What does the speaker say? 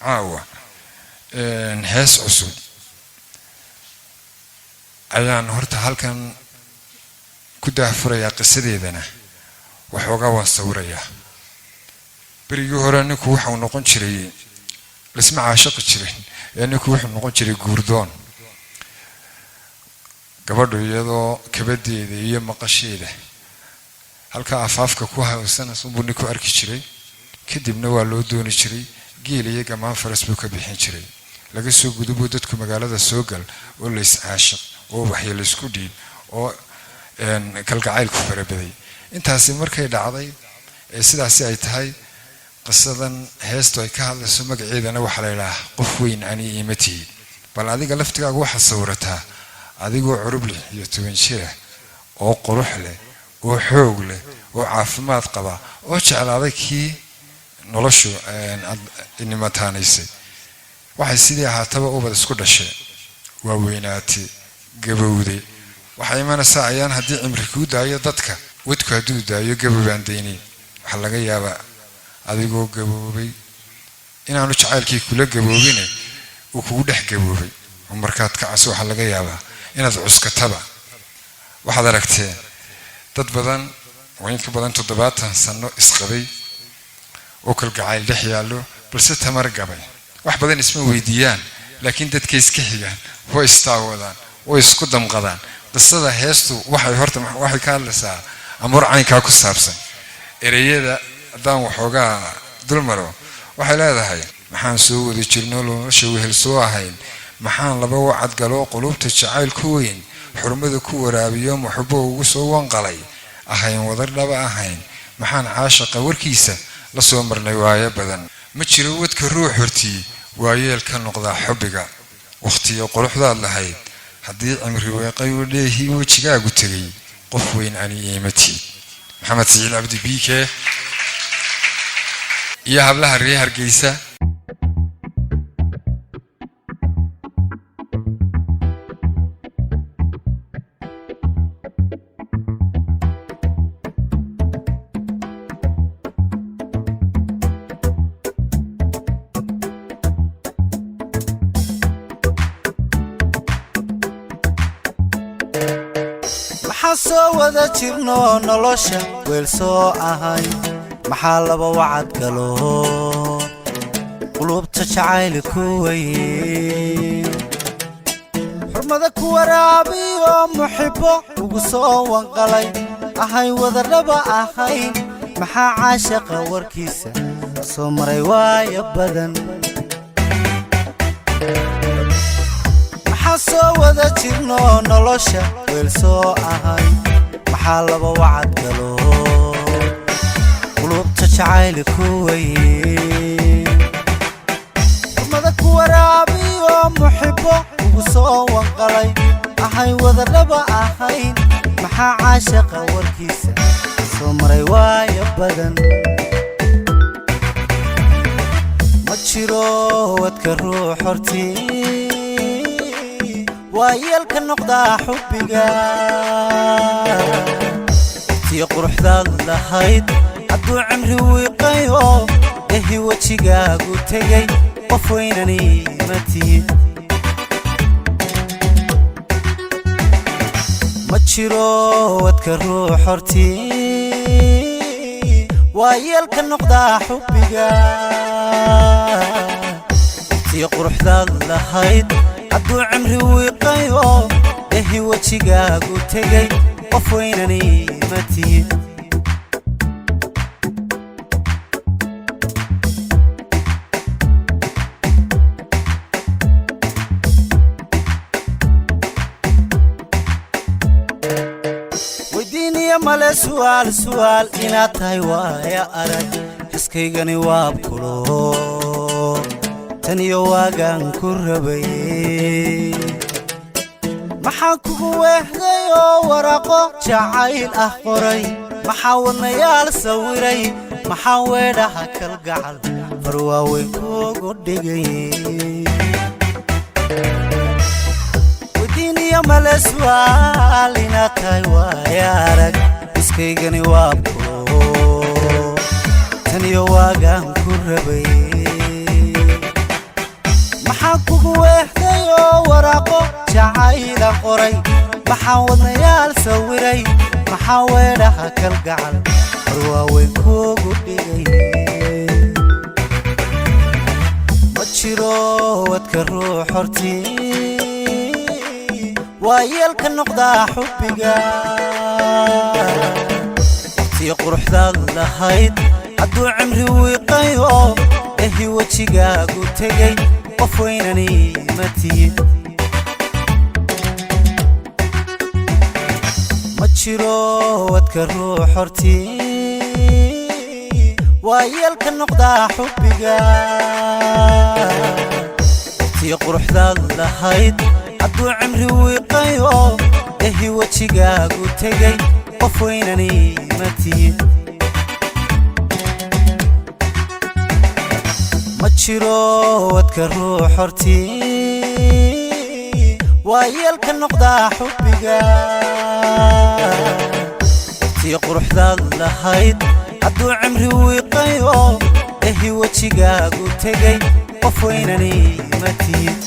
عاوة هاس عصود ayaan horta halkan ku daafuraya qisadeedana waxooga waan sawirayaa berigii hore ninku wuxuu noqon jiray lisma caashiq jiray ninku wuxuu noqon jiray guurdoon gabadhu iyadoo kabadeeda iyo maqasheeda halka afaafka ku haysan sunbuu ninku arki jiray kadibna waa loo dooni jiray geel iyo gamaan faras buu ka bixin jiray laga soo gudubo dadku magaalada soo gal oo la is caashiq oo waxay la isku dhiib oo kalgacayl ku farabaday intaasi markay dhacday sidaas ay tahay qisadan heesto ay ka hadlayso magaceedana waxa la ilaahay qof weyn ani iimati bal adiga laftigaaga waxa sawirataa adigoo curub leh iyo 10 jir oo qurux leh oo xoog leh oo caafimaad qaba oo jeclaaday kii noloshu inimataanaysay waxay sidii ahaataba ubad isku dhashay waa weynaatay gabowday waxay imanaysaa ayaan hadii cimri ku daayo dadka wadku haduu daayo gabowaan deynay waxa laga yaabaa adigoo gaboobay inaanu jacaylkii kula gaboobine uu kugu dhex gaboobay markaad ka caso waxa laga yaabaa inaad cuskataba waxaad aragteen dad badan wayn ka badan 70 sano isqabay oo kalgacayl dhex yaalo balse tamar gabay wax badan isma weydiiyaan laakiin dadka iska xigaan way istaawadaan way isku damqadaan qisada heestu waxay horta waxay ka hadlaysaa amar caynka ku saabsan ereyada hadaan waxooga dulmaro waxay leedahay maxaan soo wada jirnaa nolosha wehel soo ahayn maxaan laba wacad galo qulubta jacayl ku weyn xurmada ku waraabiyo muxubbo ugu soo wanqalay ahayn wadar dhaba ahayn maxaan caashiqa warkiisa la soo marnay waayo badan ma jiro wadka ruux hortii waayeel ka noqda xubbiga waqtiyo quruxdaad lahayd haddii cimri weeqay u leeyahay wajigaagu tagay qof weyn ani iimati maxamed saciid abdi biike iyo hablaha reer Hargeysa soo wada jirno nolosha weel soo ahay maxaa laba wacad galo qulubta jacayl ku weyn xurmada ku waraabiyo muxibbo ugu soo wanqalay ahay wada dhaba ahayn maxaa caashiqa warkiisa soo maray waayo badan soo wada jirno nolosha weel soo ahay maxaa laba wacad galo qulubta jacayl ku weyn xurmada ku waraabiyo muxibbo ugu soo wanqalay ahay wada dhaba ahayn maxaa caashiqa warkiisa soo maray waayo badan ma jiro wadka ruux hortii waayeel ka noqda xubbiga tii quruxdaad lahayd hadduu cimri wiiqayo ehi wajigaagu tagay qof weynani matid ma jiro wadka ruux hortii waayeel ka noqda xubbiga tii quruxdaad lahayd hadduu cimri wiiqayo ehi wajigaagu tagay qof weynani matid weydiiniya male su'aal inaad tahay waaya arag xiskaygani waabkulo taniyo waagaan ku rabay maxaa kugu weehday oo waraqo jacayl ah qoray maxaa wadnayaal sawiray maxaa weedhaha kalgacal farwaaweyn kuugu dhigay weydiiniya male su'aal inaad tahay waaya arag iskaygani waabkulo taniyo waagaan ku rabay waraaqo jacayla qoray maxaa wadnayaal sawiray maxaa weedhaha kalgacal warwaaweyn kuugu dhigay ma jiro wadka ruux hortii waa yeelka noqdaa xubbiga waqtii quruxdaad lahayd hadduu cimri wiiqayo ehi wejigaagu tegay qof weynani ma tihid ma jiro wadka ruux hortii waa yeelka noqdaa xubbiga waqtii quruxdaad lahayd hadduu cimri wiiqayo ehi wejigaagu tegay qof weynani ma tihid ma jiro wadka ruux hortii waa yeelka noqdaa xubbiga waqtii quruxdaad lahayd hadduu cimri wiiqayo ehi wejigaagu tegay qof weynani ma tihid